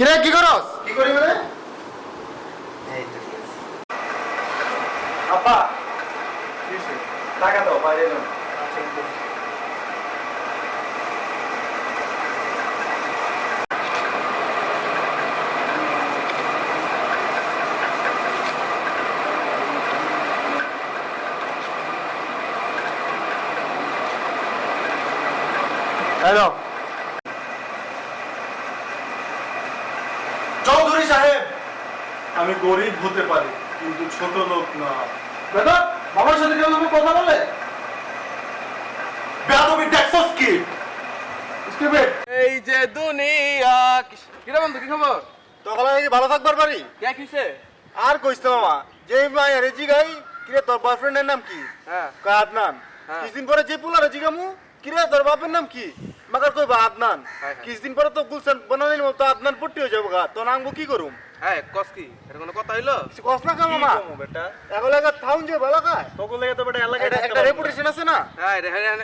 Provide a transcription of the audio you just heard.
কিরে কি করস? কি করি মানে? এই তো ঠিক আছে। আপা কিসে টাকা দাও বাইরে যাও। হ্যালো চৌধুরী সাহেব, আমি গরিব হতে পারি কিন্তু ছোট লোক না। বেটা বাবার সাথে কেউ তুমি কথা বলে? বেয়াদবি দেখছস কি? স্টিভেন এই যে দুনিয়া কিরা বন্ধু কি খবর? তখন কি ভালো থাকবার পারি? কে কিসে? আর কইছ মামা, যে মায়ের জিগাই কিরে তোর বয়ফ্রেন্ডের নাম কি? হ্যাঁ আদনান। হ্যাঁ। কিছুদিন পরে যে পুলারে জিগামু কিরে তোর বাপের নাম কি? মাগার কইবা আদনান। হ্যাঁ, হ্যাঁ। কিছুদিন পরে তো গুলশান বনানির মতো আদনান পট্টি হয়ে যাবো গা। তো নামবো কি করুম? হ্যাঁ কস কি? এর কোনো কথা হইলো? কস না কা মামা? বেটা এগুলো থাউন যে ভালো কা? তোকে লেগে তো বেটা এলাকায় একটা রেপুটেশন আছে না? হ্যাঁ রে হ্যাঁ